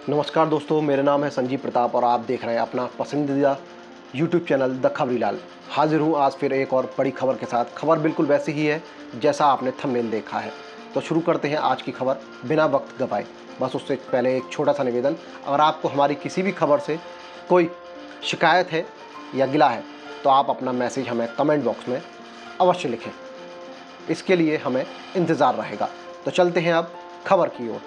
नमस्कार दोस्तों, मेरा नाम है संजीव प्रताप और आप देख रहे हैं अपना पसंदीदा YouTube चैनल द खबरीलाल। हाजिर हूँ आज फिर एक और बड़ी खबर के साथ। खबर बिल्कुल वैसी ही है जैसा आपने थंबनेल देखा है। तो शुरू करते हैं आज की खबर बिना वक्त गवाए। बस उससे पहले एक छोटा सा निवेदन, अगर आपको हमारी किसी भी खबर से कोई शिकायत है या गिला है तो आप अपना मैसेज हमें कमेंट बॉक्स में अवश्य लिखें। इसके लिए हमें इंतज़ार रहेगा। तो चलते हैं अब खबर की ओर।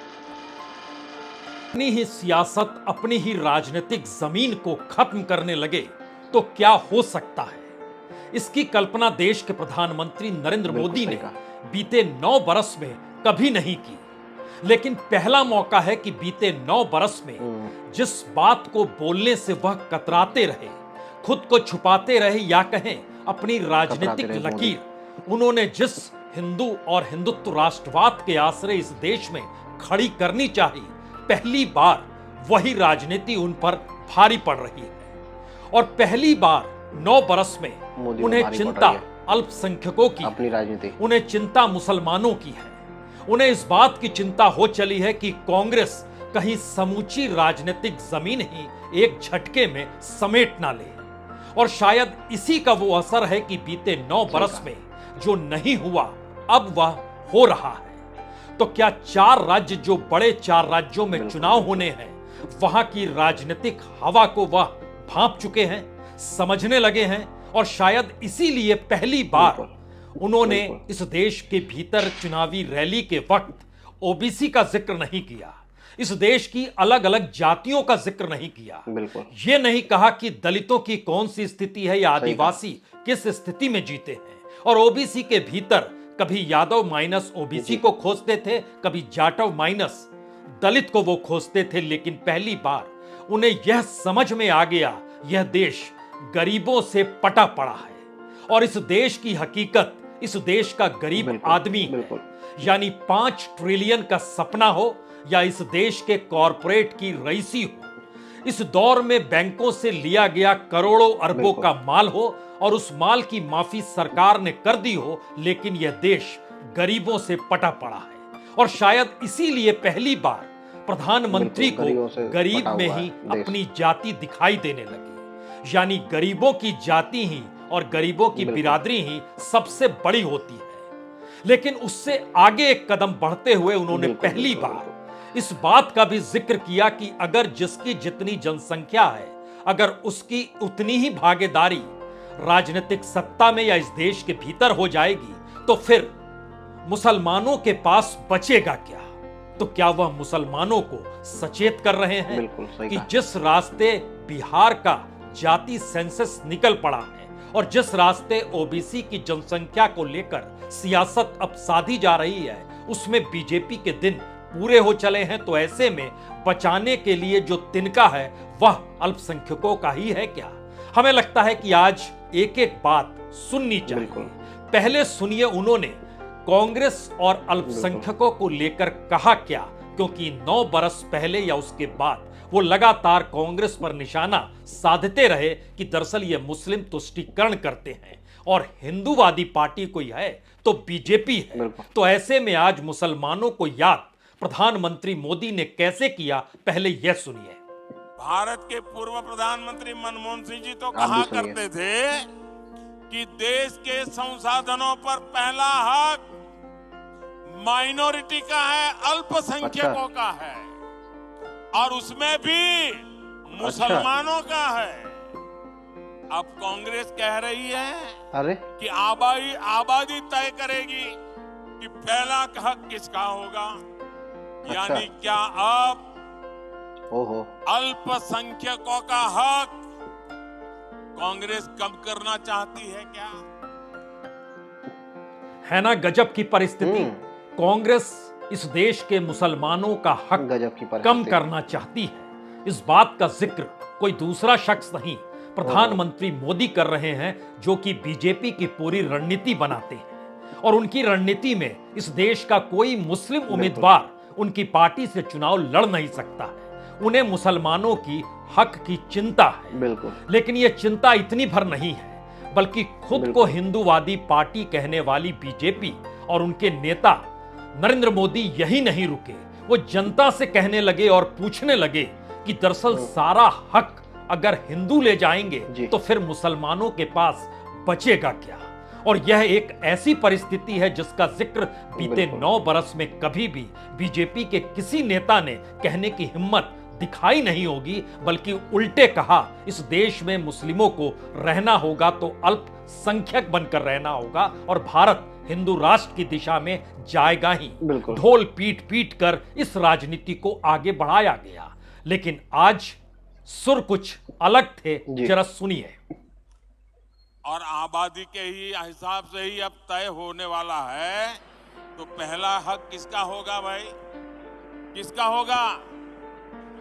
अपनी ही सियासत, अपनी ही राजनीतिक जमीन को खत्म करने लगे तो क्या हो सकता है, इसकी कल्पना देश के प्रधानमंत्री नरेंद्र मोदी ने बीते 9 बरस में कभी नहीं की। लेकिन पहला मौका है कि बीते 9 बरस में जिस बात को बोलने से वह कतराते रहे, खुद को छुपाते रहे या कहें अपनी राजनीतिक लकीर, उन्होंने जिस हिंदू और हिंदुत्व राष्ट्रवाद के आश्रय इस देश में खड़ी करनी चाहिए, पहली बार वही राजनीति उन पर भारी पड़ रही है। और पहली बार 9 बरस में उन्हें चिंता अल्पसंख्यकों की, अपनी राजनीति, उन्हें चिंता मुसलमानों की है। उन्हें इस बात की चिंता हो चली है कि कांग्रेस कहीं समूची राजनीतिक जमीन ही एक झटके में समेट ना ले। और शायद इसी का वो असर है कि बीते 9 बरस में जो नहीं हुआ अब वह हो रहा है। तो क्या 4 राज्य, जो बड़े 4 राज्यों में चुनाव होने हैं, वहां की राजनीतिक हवा को वह भांप चुके हैं, समझने लगे हैं। और शायद इसीलिए पहली बार उन्होंने इस देश के भीतर चुनावी रैली के वक्त ओबीसी का जिक्र नहीं किया, इस देश की अलग अलग जातियों का जिक्र नहीं किया, यह नहीं कहा कि दलितों की कौन सी स्थिति है या आदिवासी किस स्थिति में जीते हैं। और ओबीसी के भीतर कभी यादव माइनस ओबीसी को खोजते थे, कभी जाटव माइनस दलित को वो खोजते थे। लेकिन पहली बार उन्हें यह समझ में आ गया, यह देश गरीबों से पटा पड़ा है। और इस देश की हकीकत, इस देश का गरीब आदमी है। यानी 5 ट्रिलियन का सपना हो या इस देश के कॉरपोरेट की रईसी हो, इस दौर में बैंकों से लिया गया करोड़ों अरबों का माल हो और उस माल की माफी सरकार ने कर दी हो, लेकिन यह देश गरीबों से पटा पड़ा है। और शायद इसीलिए पहली बार प्रधानमंत्री को गरीब में ही अपनी जाति दिखाई देने लगी। यानी गरीबों की जाति ही और गरीबों की बिरादरी ही सबसे बड़ी होती है। लेकिन उससे आगे एक कदम बढ़ते हुए उन्होंने पहली बार इस बात का भी जिक्र किया कि अगर जिसकी जितनी जनसंख्या है, अगर उसकी उतनी ही भागीदारी राजनीतिक सत्ता में या इस देश के भीतर हो जाएगी, तो फिर मुसलमानों के पास बचेगा क्या। तो क्या वह मुसलमानों को सचेत कर रहे हैं कि जिस रास्ते बिहार का जाति सेंसस निकल पड़ा है और जिस रास्ते ओबीसी की जनसंख्या को लेकर सियासत अब साधी जा रही है, उसमें बीजेपी के दिन पूरे हो चले हैं। तो ऐसे में बचाने के लिए जो तिनका है वह अल्पसंख्यकों का ही है क्या। हमें लगता है कि आज एक एक बात सुननी चाहिए। पहले सुनिए उन्होंने कांग्रेस और अल्पसंख्यकों को लेकर कहा क्या, क्योंकि 9 बरस पहले या उसके बाद वो लगातार कांग्रेस पर निशाना साधते रहे कि दरअसल ये मुस्लिम तुष्टीकरण करते हैं और हिंदूवादी पार्टी कोई है तो बीजेपी है। तो ऐसे में आज मुसलमानों को याद प्रधानमंत्री मोदी ने कैसे किया, पहले यह सुनिए। भारत के पूर्व प्रधानमंत्री मनमोहन सिंह जी तो कहा करते थे कि देश के संसाधनों पर पहला हक माइनॉरिटी का है, अल्पसंख्यकों का है, और उसमें भी मुसलमानों का है। अब कांग्रेस कह रही है कि आबादी तय करेगी कि पहला हक किसका होगा। यानी क्या अब अल्पसंख्यकों का हक कांग्रेस कम करना चाहती है क्या। है ना गजब की परिस्थिति। कांग्रेस इस देश के मुसलमानों का हक कम करना चाहती है। इस बात का जिक्र कोई दूसरा शख्स नहीं, प्रधानमंत्री मोदी कर रहे हैं, जो कि बीजेपी की पूरी रणनीति बनाते हैं। और उनकी रणनीति में इस देश का कोई मुस्लिम उम्मीदवार उनकी पार्टी से चुनाव लड़ नहीं सकता है। उन्हें मुसलमानों की हक की चिंता है। लेकिन यह चिंता इतनी भर नहीं है, बल्कि खुद को हिंदूवादी पार्टी कहने वाली बीजेपी और उनके नेता नरेंद्र मोदी यही नहीं रुके, वो जनता से कहने लगे और पूछने लगे कि दरअसल सारा हक अगर हिंदू ले जाएंगे तो फिर मुसलमानों के पास बचेगा क्या। और यह एक ऐसी परिस्थिति है जिसका जिक्र बीते 9 बरस में कभी भी बीजेपी के किसी नेता ने कहने की हिम्मत दिखाई नहीं होगी, बल्कि उल्टे कहा इस देश में मुस्लिमों को रहना होगा तो अल्पसंख्यक बनकर रहना होगा और भारत हिंदू राष्ट्र की दिशा में जाएगा ही। ढोल पीट पीट कर इस राजनीति को आगे बढ़ाया गया, लेकिन आज सुर कुछ अलग थे, जरा सुनिए। और आबादी के ही हिसाब से ही अब तय होने वाला है, तो पहला हक किसका होगा भाई? किसका होगा?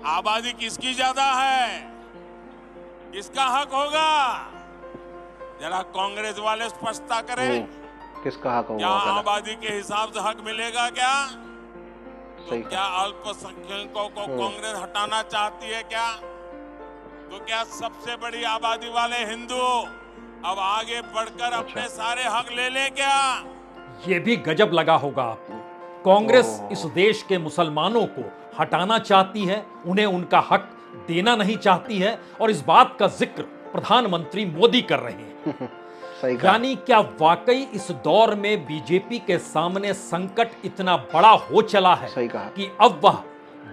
आबादी किसकी ज्यादा है, किसका हक होगा? जरा कांग्रेस वाले स्पष्टता करें, किसका हक होगा? क्या आबादी के हिसाब से हक मिलेगा क्या? तो क्या अल्पसंख्यकों को कांग्रेस हटाना चाहती है क्या? तो क्या सबसे बड़ी आबादी वाले हिंदू अब आगे बढ़कर अपने सारे हक ले ले क्या? ये भी गजब लगा होगा आपको। कांग्रेस इस देश के मुसलमानों को हटाना चाहती है, उन्हें उनका हक देना नहीं चाहती है, और इस बात का जिक्र प्रधानमंत्री मोदी कर रहे हैं। सही कहा। यानी क्या वाकई इस दौर में बीजेपी के सामने संकट इतना बड़ा हो चला है कि अब वह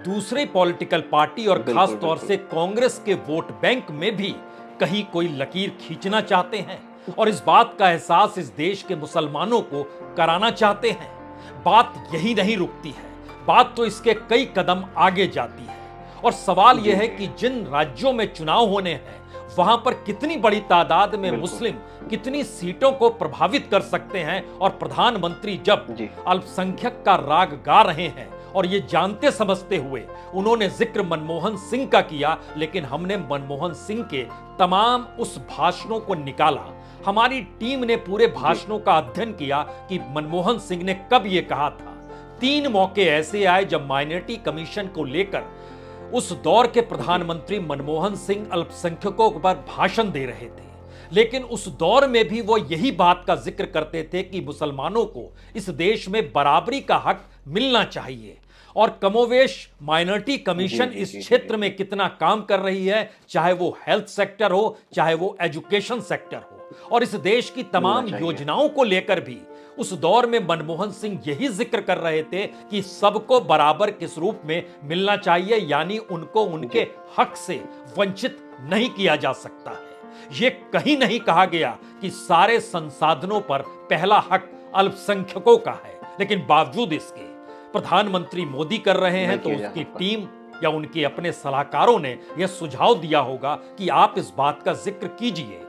दूसरे पॉलिटिकल पार्टी और खास तौर से कांग्रेस के वोट बैंक में भी कहीं कोई लकीर खींचना चाहते हैं और इस बात का एहसास इस देश के मुसलमानों को कराना चाहते हैं। बात यही नहीं रुकती है, बात तो इसके कई कदम आगे जाती है और सवाल यह है कि जिन राज्यों में चुनाव होने हैं वहां पर कितनी बड़ी तादाद में मुस्लिम कितनी सीटों को प्रभावित कर सकते हैं। और प्रधानमंत्री जब अल्पसंख्यक का राग गा रहे हैं और ये जानते समझते हुए उन्होंने जिक्र मनमोहन सिंह का किया, लेकिन हमने मनमोहन सिंह के तमाम उस भाषणों को निकाला। हमारी टीम ने पूरे भाषणों का अध्ययन किया कि मनमोहन सिंह ने कब ये कहा था। 3 मौके ऐसे आए जब माइनॉरिटी कमीशन को लेकर उस दौर के प्रधानमंत्री मनमोहन सिंह अल्पसंख्यकों पर भाषण दे रहे थे, लेकिन उस दौर में भी वो यही बात का जिक्र करते थे कि मुसलमानों को इस देश में बराबरी का हक मिलना चाहिए। और कमोवेश माइनॉरिटी कमीशन इस क्षेत्र में कितना काम कर रही है, चाहे वो हेल्थ सेक्टर हो चाहे वो एजुकेशन सेक्टर हो, और इस देश की तमाम योजनाओं को लेकर भी उस दौर में मनमोहन सिंह यही जिक्र कर रहे थे कि सबको बराबर किस रूप में मिलना चाहिए, यानी उनको उनके हक से वंचित नहीं किया जा सकता है। ये कहीं नहीं कहा गया कि सारे संसाधनों पर पहला हक अल्पसंख्यकों का है, लेकिन बावजूद इसके प्रधानमंत्री मोदी कर रहे हैं तो उसकी टीम या उनके अपने सलाहकारों ने यह सुझाव दिया होगा कि आप इस बात का जिक्र कीजिए,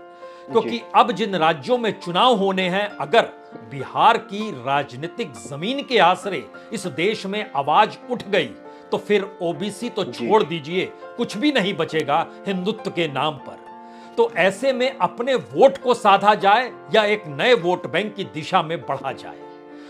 क्योंकि अब जिन राज्यों में चुनाव होने हैं, अगर बिहार की राजनीतिक जमीन के आसरे इस देश में आवाज उठ गई तो फिर ओबीसी तो छोड़ दीजिए, कुछ भी नहीं बचेगा हिंदुत्व के नाम पर। तो ऐसे में अपने वोट को साधा जाए या एक नए वोट बैंक की दिशा में बढ़ा जाए।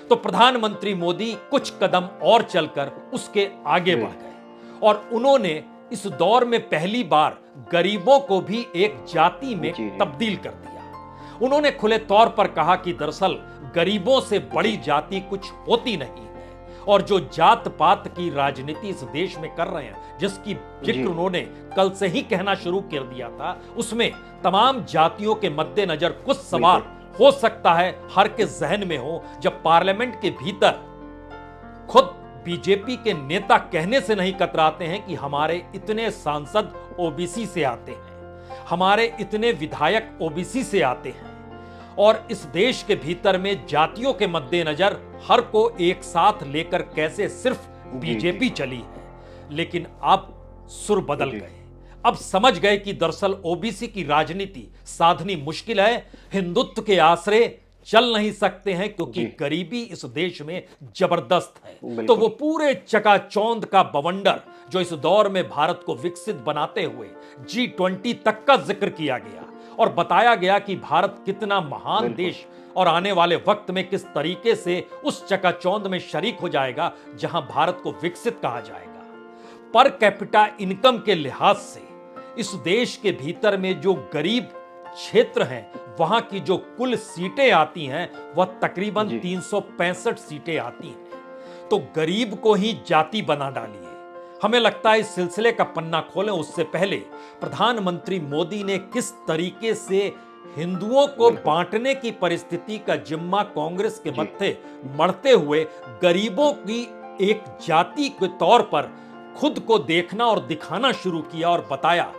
तो प्रधानमंत्री मोदी कुछ कदम और चलकर उसके आगे बढ़ गए और उन्होंने इस दौर में पहली बार गरीबों को भी एक जाति में तब्दील कर दिया। उन्होंने खुले तौर पर कहा कि दरअसल गरीबों से बड़ी जाति कुछ होती नहीं है और जो जात पात की राजनीति इस देश में कर रहे हैं, जिसकी जिक्र उन्होंने कल से ही कहना शुरू कर दिया था, उसमें तमाम जातियों के मद्देनजर कुछ सवाल हो सकता है हर के जहन में हो, जब पार्लियामेंट के भीतर खुद बीजेपी के नेता कहने से नहीं कतराते हैं कि हमारे इतने सांसद ओबीसी से आते हैं, हमारे इतने विधायक ओबीसी से आते हैं, और इस देश के भीतर में जातियों के मद्देनजर हर को एक साथ लेकर कैसे सिर्फ बीजेपी चली है। लेकिन अब सुर बदल गए, अब समझ गए कि दरअसल ओबीसी की राजनीति साधनी मुश्किल है, हिंदुत्व के आसरे चल नहीं सकते हैं, क्योंकि गरीबी इस देश में जबरदस्त है। तो वो पूरे चकाचौंध का बवंडर जो इस दौर में भारत को विकसित बनाते हुए G20 तक का जिक्र किया गया और बताया गया कि भारत कितना महान देश और आने वाले वक्त में किस तरीके से उस चकाचौंध में शरीक हो जाएगा जहां भारत को विकसित कहा जाएगा। पर कैपिटा इनकम के लिहाज से इस देश के भीतर में जो गरीब क्षेत्र हैं, वहां की जो कुल सीटें आती हैं वह तकरीबन 365 सीटें आती हैं। तो गरीब को ही जाति बना डालिए। हमें लगता है इस सिलसिले का पन्ना खोलें उससे पहले प्रधानमंत्री मोदी ने किस तरीके से हिंदुओं को बांटने की परिस्थिति का जिम्मा कांग्रेस के मत्थे मढ़ते हुए गरीबों की एक जाति के तौर पर खुद को देखना और दिखाना शुरू किया और बताया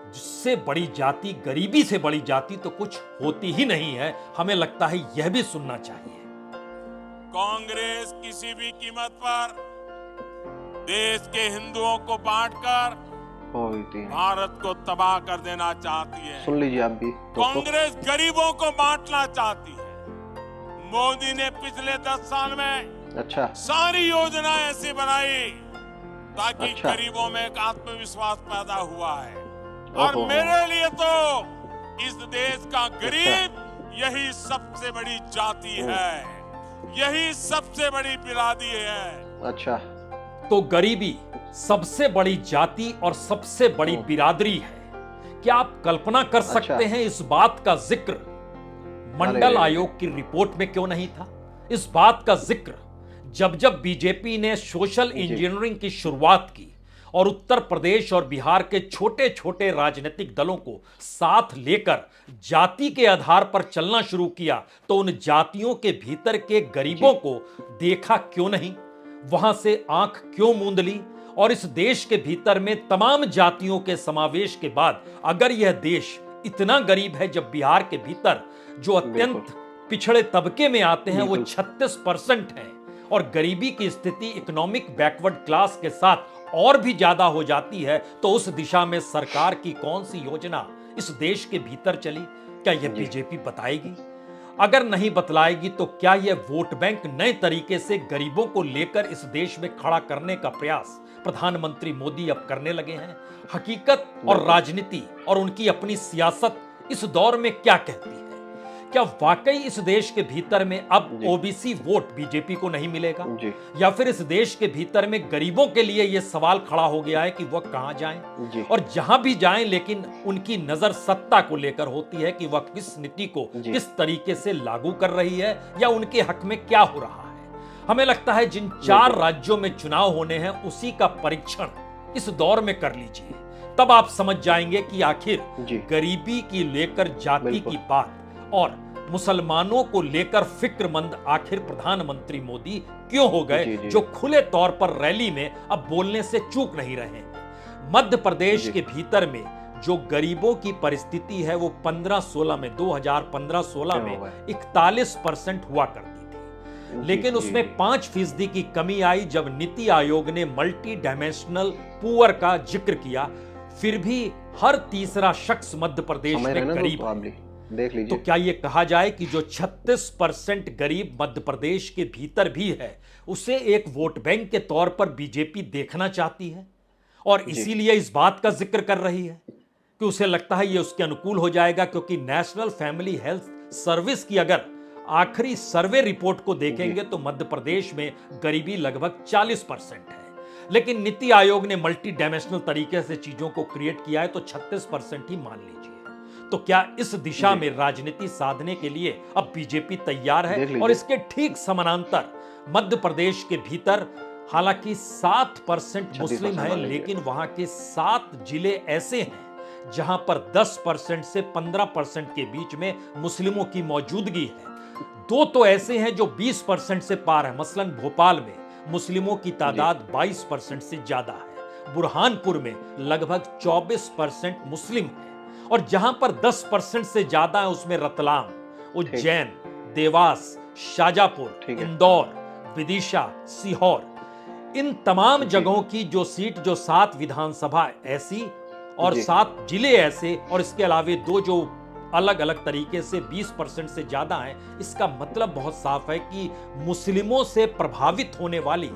जिससे बड़ी जाति, गरीबी से बड़ी जाति तो कुछ होती ही नहीं है। हमें लगता है यह भी सुनना चाहिए। कांग्रेस किसी भी कीमत पर देश के हिंदुओं को बांटकर भारत को तबाह कर देना चाहती है। सुन लीजिए आप भी। कांग्रेस गरीबों को बांटना चाहती है। मोदी ने पिछले 10 साल में सारी योजना ऐसी बनाई ताकि गरीबों में एक आत्मविश्वास पैदा हुआ है। और मेरे लिए तो इस देश का गरीब यही सबसे बड़ी जाति है, यही सबसे बड़ी बिरादरी है। तो गरीबी सबसे बड़ी जाति और सबसे बड़ी बिरादरी है। क्या आप कल्पना कर सकते हैं इस बात का जिक्र मंडल आयोग की रिपोर्ट में क्यों नहीं था? इस बात का जिक्र जब बीजेपी ने सोशल इंजीनियरिंग की शुरुआत की और उत्तर प्रदेश और बिहार के छोटे छोटे राजनीतिक दलों को साथ लेकर जाति के आधार पर चलना शुरू किया, तो उन जातियों के भीतर के गरीबों को देखा क्यों नहीं? वहां से आंख क्यों मूंद ली? और इस देश के भीतर में तमाम जातियों के समावेश के बाद अगर यह देश इतना गरीब है, जब बिहार के भीतर जो अत्यंत पिछड़े तबके में आते हैं वो 36% है और गरीबी की स्थिति इकोनॉमिक बैकवर्ड क्लास के साथ और भी ज्यादा हो जाती है, तो उस दिशा में सरकार की कौन सी योजना इस देश के भीतर चली? क्या यह बीजेपी बताएगी? अगर नहीं बतलाएगी तो क्या यह वोट बैंक नए तरीके से गरीबों को लेकर इस देश में खड़ा करने का प्रयास प्रधानमंत्री मोदी अब करने लगे हैं? हकीकत और राजनीति और उनकी अपनी सियासत इस दौर में क्या कहती है? क्या वाकई इस देश के भीतर में अब ओबीसी वोट बीजेपी को नहीं मिलेगा? या फिर इस देश के भीतर में गरीबों के लिए यह सवाल खड़ा हो गया है कि वह कहां जाएं? और जहां भी जाएं लेकिन उनकी नजर सत्ता को लेकर होती है कि वह किस नीति को किस तरीके से लागू कर रही है या उनके हक में क्या हो रहा है। हमें लगता है जिन 4 राज्यों में चुनाव होने हैं उसी का परीक्षण इस दौर में कर लीजिए, तब आप समझ जाएंगे कि आखिर गरीबी की लेकर जाति की बात और मुसलमानों को लेकर फिक्रमंद आखिर प्रधानमंत्री मोदी क्यों हो गए, जो खुले तौर पर रैली में अब बोलने से चूक नहीं रहे। मध्य प्रदेश के भीतर में जो गरीबों की परिस्थिति है वो 15-16 में 2015-16 में 41% हुआ करती थी, लेकिन उसमें 5% की कमी आई जब नीति आयोग ने मल्टी डायमेंशनल पुअर का जिक्र किया। फिर भी हर तीसरा शख्स मध्य प्रदेश में गरीब है। देख लीजिए। तो क्या यह कहा जाए कि जो 36% गरीब मध्य प्रदेश के भीतर भी है उसे एक वोट बैंक के तौर पर बीजेपी देखना चाहती है और इसीलिए इस बात का जिक्र कर रही है कि उसे लगता है यह उसके अनुकूल हो जाएगा, क्योंकि नेशनल फैमिली हेल्थ सर्विस की अगर आखिरी सर्वे रिपोर्ट को देखेंगे तो मध्य प्रदेश में गरीबी लगभग 40% है, लेकिन नीति आयोग ने मल्टी डायमेंशनल तरीके से चीजों को क्रिएट किया है तो 36% ही मान लीजिए। तो क्या इस दिशा में राजनीति साधने के लिए अब बीजेपी तैयार है? और इसके ठीक समानांतर मध्य प्रदेश के भीतर हालांकि 7% मुस्लिम है, लेकिन वहां के 7 जिले ऐसे हैं जहां पर 10% से 15% के बीच में मुस्लिमों की मौजूदगी है। 2 तो ऐसे हैं जो 20% से पार है। मसलन भोपाल में मुस्लिमों की तादाद 22% से ज्यादा है, बुरहानपुर में लगभग 24% मुस्लिम है, और जहां पर 10% से ज्यादा है उसमें रतलाम, उज्जैन, देवास, शाजापुर, इंदौर, विदिशा, सीहोर, इन तमाम जगहों की जो सीट, जो 7 विधानसभा ऐसी और 7 जिले ऐसे, और इसके अलावे 2 जो अलग अलग तरीके से 20% से ज्यादा है। इसका मतलब बहुत साफ है कि मुस्लिमों से प्रभावित होने वाली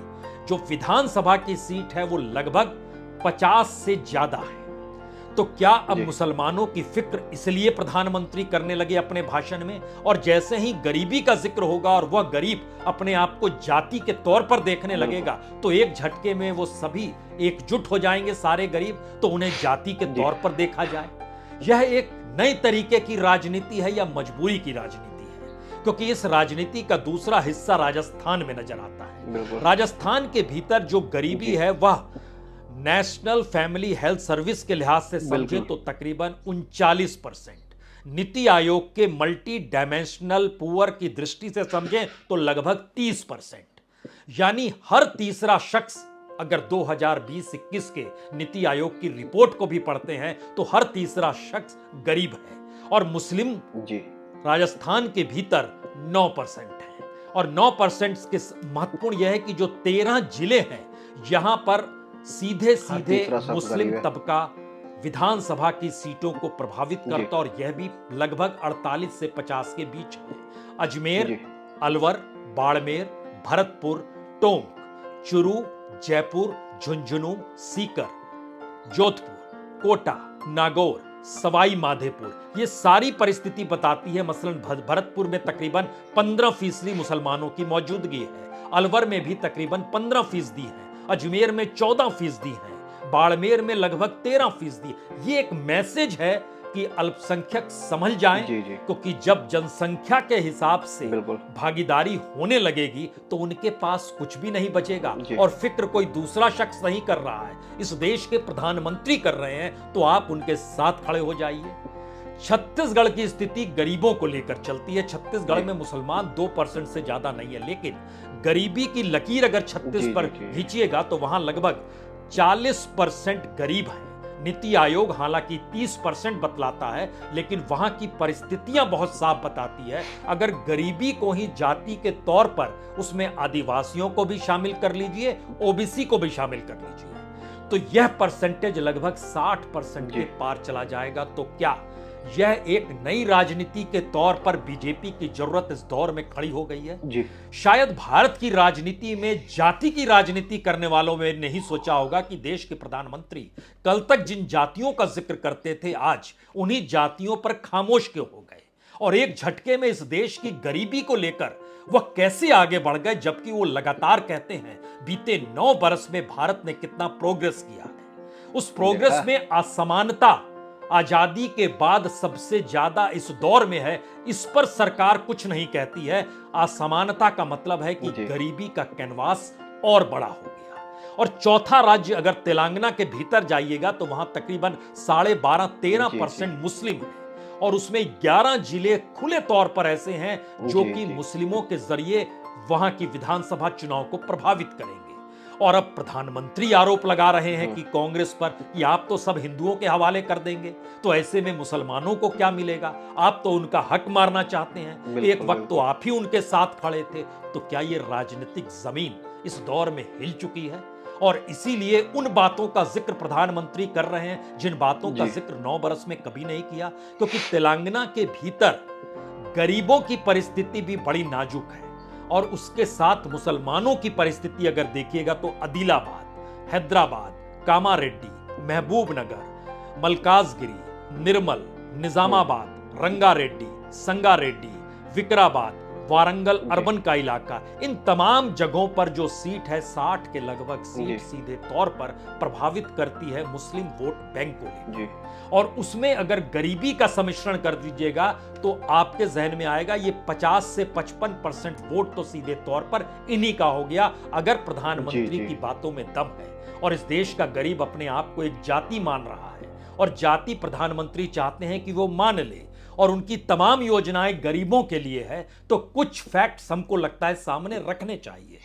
जो विधानसभा की सीट है वो लगभग 50 से ज्यादा है। तो क्या अब मुसलमानों की फिक्र इसलिए प्रधानमंत्री करने लगे अपने भाषण में? और जैसे ही गरीबी का जिक्र होगा और वह गरीब अपने आप को जाति के तौर पर देखने लगेगा तो एक झटके में वो सभी एकजुट हो जाएंगे, सारे गरीब, तो उन्हें जाति के तौर पर देखा जाए। यह एक नए तरीके की राजनीति है या मजबूरी की राजनीति है? क्योंकि इस राजनीति का दूसरा हिस्सा राजस्थान में नजर आता है। राजस्थान के भीतर जो गरीबी है वह नेशनल फैमिली हेल्थ सर्विस के लिहाज से समझे तो तकरीबन 39%, नीति आयोग के मल्टी डायमेंशनल पुअर की दृष्टि से समझें तो लगभग 30%, यानी हर तीसरा शख्स, अगर 2020-21 के नीति आयोग की रिपोर्ट को भी पढ़ते हैं तो हर तीसरा शख्स गरीब है। और मुस्लिम राजस्थान के भीतर 9% है। और 9% के महत्वपूर्ण यह है कि जो 13 जिले हैं यहां पर सीधे मुस्लिम तबका विधानसभा की सीटों को प्रभावित करता, और यह भी लगभग 48 से 50 के बीच है। अजमेर, अलवर, बाड़मेर, भरतपुर, टोंक, चुरू, जयपुर, झुंझुनू, सीकर, जोधपुर, कोटा, नागौर, सवाई माधोपुर, ये सारी परिस्थिति बताती है। मसलन भरतपुर में तकरीबन 15% मुसलमानों की मौजूदगी है, अलवर में भी तकरीबन 15% है, अजमेर में 14% है, बाड़मेर में लगभग 13%। ये एक मैसेज है कि अल्पसंख्यक समझ जाएं, क्योंकि जब जनसंख्या के हिसाब से भागीदारी होने लगेगी तो उनके पास कुछ भी नहीं बचेगा। और फिक्र कोई दूसरा शख्स नहीं कर रहा है, इस देश के प्रधानमंत्री कर रहे हैं, तो आप उनके साथ खड़े हो जाइए। छत्तीसगढ़ की स्थिति गरीबों को लेकर चलती है। छत्तीसगढ़ में मुसलमान 2% से ज्यादा नहीं है, लेकिन गरीबी की लकीर अगर 36 पर खींचिएगा तो वहां लगभग 40% गरीब है। नीति आयोग हालांकि 30% बतलाता है, लेकिन वहां की परिस्थितियां बहुत साफ बताती है। अगर गरीबी को ही जाति के तौर पर, उसमें आदिवासियों को भी शामिल कर लीजिए, ओबीसी को भी शामिल कर लीजिए, तो यह परसेंटेज लगभग 60% के पार चला जाएगा। तो क्या यह एक नई राजनीति के तौर पर बीजेपी की जरूरत इस दौर में खड़ी हो गई है? शायद भारत की राजनीति में जाति की राजनीति करने वालों में नहीं सोचा होगा कि देश के प्रधानमंत्री कल तक जिन जातियों का जिक्र करते थे, आज उन्हीं जातियों पर खामोश क्यों हो गए, और एक झटके में इस देश की गरीबी को लेकर वह कैसे आगे बढ़ गए, जबकि वो लगातार कहते हैं बीते 9 बरस में भारत ने कितना प्रोग्रेस किया है। उस प्रोग्रेस में असमानता आजादी के बाद सबसे ज्यादा इस दौर में है, इस पर सरकार कुछ नहीं कहती है। असमानता का मतलब है कि गरीबी का कैनवास और बड़ा हो गया। और चौथा राज्य अगर तेलंगाना के भीतर जाइएगा तो वहां तकरीबन 12.5-13% मुस्लिम है, और उसमें 11 जिले खुले तौर पर ऐसे हैं जो कि मुस्लिमों के जरिए वहां की विधानसभा चुनाव को प्रभावित करेंगे। और अब प्रधानमंत्री आरोप लगा रहे हैं कि कांग्रेस पर कि आप तो सब हिंदुओं के हवाले कर देंगे, तो ऐसे में मुसलमानों को क्या मिलेगा, आप तो उनका हक मारना चाहते हैं। एक वक्त तो आप ही उनके साथ खड़े थे। तो क्या ये राजनीतिक जमीन इस दौर में हिल चुकी है? और इसीलिए उन बातों का जिक्र प्रधानमंत्री कर रहे हैं जिन बातों का जिक्र 9 बरस में कभी नहीं किया, क्योंकि तेलंगाना के भीतर गरीबों की परिस्थिति भी बड़ी नाजुक है। और उसके साथ मुसलमानों की परिस्थिति अगर देखिएगा तो आदिलाबाद, हैदराबाद, कामारेड्डी, महबूबनगर, मलकाजगिरी, निर्मल, निजामाबाद, रंगारेड्डी, संगारेड्डी, विकाराबाद, वारंगल अर्बन का इलाका, इन तमाम जगहों पर जो सीट है 60 के लगभग सीट सीधे तौर पर प्रभावित करती है मुस्लिम वोट बैंक को लेकर। और उसमें अगर गरीबी का सम्मिश्रण कर दीजिएगा तो आपके जहन में आएगा ये 50 से 55% वोट तो सीधे तौर पर इन्हीं का हो गया, अगर प्रधानमंत्री की बातों में दम है। और इस देश का गरीब अपने आप को एक जाति मान रहा है, और जाति प्रधानमंत्री चाहते हैं कि वो मान ले, और उनकी तमाम योजनाएं गरीबों के लिए है। तो कुछ फैक्ट्स हमको लगता है सामने रखने चाहिए।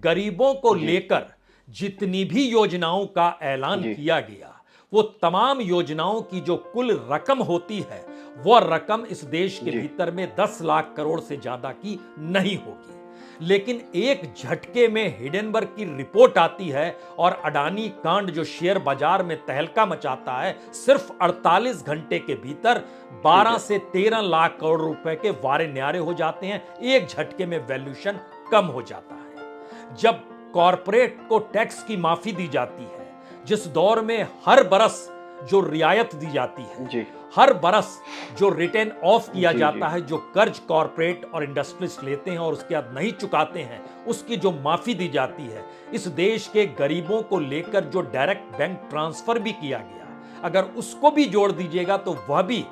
गरीबों को लेकर जितनी भी योजनाओं का ऐलान किया गया, वो तमाम योजनाओं की जो कुल रकम होती है, वह रकम इस देश के भीतर में 10 लाख करोड़ से ज्यादा की नहीं होगी। लेकिन एक झटके में हिडेनबर्ग की रिपोर्ट आती है, और अडानी कांड जो शेयर बाजार में तहलका मचाता है, सिर्फ 48 घंटे के भीतर 12 से 13 लाख करोड़ रुपए के वारे न्यारे हो जाते हैं। एक झटके में वैल्यूएशन कम हो जाता है। जब कॉरपोरेट को टैक्स की माफी दी जाती है, जिस दौर में हर बरस जो रियायत दी जाती है, हर बरस जो रिटर्न ऑफ किया जाता है, जो कर्ज कॉरपोरेट और इंडस्ट्रियलिस्ट लेते हैं और उसके बाद नहीं चुकाते हैं, उसकी जो माफी दी जाती है, इस देश के गरीबों को लेकर जो डायरेक्ट बैंक ट्रांसफर भी किया गया, अगर उसको भी जोड़ दीजिएगा तो वह भी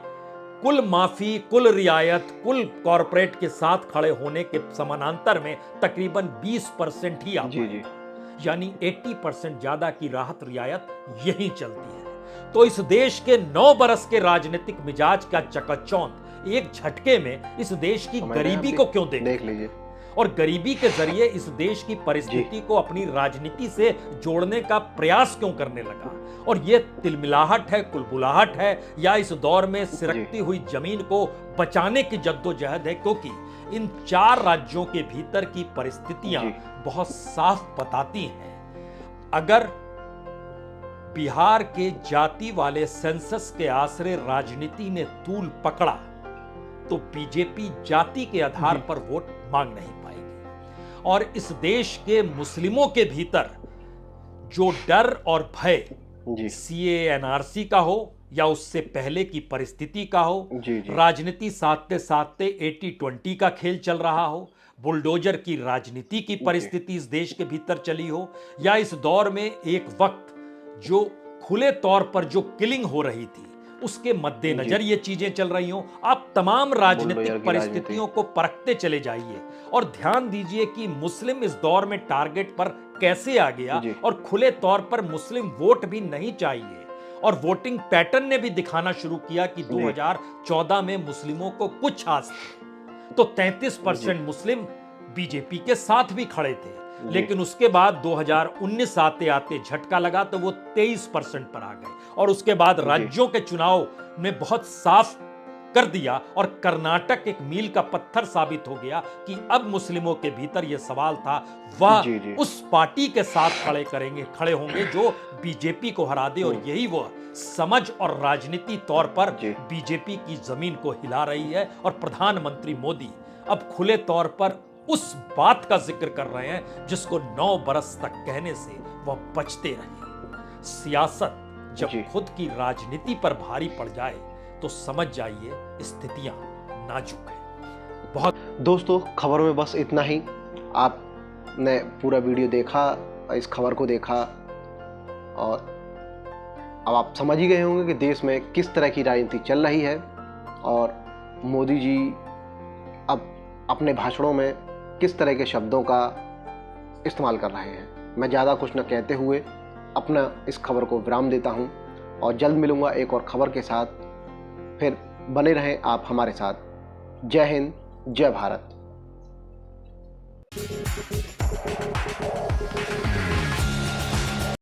कुल माफी, कुल रियायत, कुल कॉरपोरेट के साथ खड़े होने के समानांतर में तकरीबन 20% ही आ पाए। यानी 80% ज्यादा की राहत रियायत यही चलती है। तो इस देश के 9 बरस के राजनीतिक मिजाज का चकाचौंध एक झटके में इस देश की गरीबी को क्यों देख लीजिए, और गरीबी के जरिए इस देश की परिस्थिति को अपनी राजनीति से जोड़ने का प्रयास क्यों करने लगा। और यह तिलमिलाहट है, कुलबुलाहट है, या इस दौर में सिरकती हुई जमीन को बचाने की जद्दोजहद है, क्योंकि इन 4 राज्यों के भीतर की परिस्थितियां बहुत साफ बताती हैं। अगर बिहार के जाति वाले सेंसस के आसरे राजनीति ने तूल पकड़ा तो बीजेपी जाति के आधार पर वोट मांग नहीं पाएगी। और इस देश के मुस्लिमों के भीतर जो डर और भय सीए एनआरसी का हो या उससे पहले की परिस्थिति का हो, राजनीति साधते साधते 80-20 का खेल चल रहा हो, बुलडोजर की राजनीति की परिस्थिति इस देश के भीतर चली हो, या इस दौर में एक वक्त जो खुले तौर पर जो किलिंग हो रही थी उसके मद्देनजर ये चीजें चल रही हो, आप तमाम राजनीतिक परिस्थितियों को परखते चले जाइए और ध्यान दीजिए कि मुस्लिम इस दौर में टारगेट पर कैसे आ गया। और खुले तौर पर मुस्लिम वोट भी नहीं चाहिए, और वोटिंग पैटर्न ने भी दिखाना शुरू किया कि 2014 में मुस्लिमों को कुछ आस थी, तो 33% मुस्लिम बीजेपी के साथ भी खड़े थे। लेकिन उसके बाद 2019 आते आते झटका लगा तो वो 23% पर आ गए, और उसके बाद राज्यों के चुनाव ने बहुत साफ कर दिया, और कर्नाटक एक मील का पत्थर साबित हो गया कि अब मुस्लिमों के भीतर यह सवाल था, वह उस पार्टी के साथ खड़े होंगे जो बीजेपी को हरा दे। और यही वो समझ और राजनीति तौर पर बीजेपी की जमीन को हिला रही है। और प्रधानमंत्री मोदी अब खुले तौर पर उस बात का जिक्र कर रहे हैं जिसको 9 बरस तक कहने से वह बचते रहे। सियासत जब खुद की राजनीति पर भारी पड़ जाए तो समझ जाइए स्थितियां नाजुक है। बहुत दोस्तों, खबर में बस इतना ही। आपने पूरा वीडियो देखा, इस खबर को देखा, और अब आप समझ ही गए होंगे कि देश में किस तरह की राजनीति चल रही है और मोदी जी अब अपने भाषणों में किस तरह के शब्दों का इस्तेमाल कर रहे हैं। मैं ज़्यादा कुछ न कहते हुए अपना इस खबर को विराम देता हूं, और जल्द मिलूंगा एक और खबर के साथ। फिर बने रहें आप हमारे साथ। जय हिंद, जय भारत।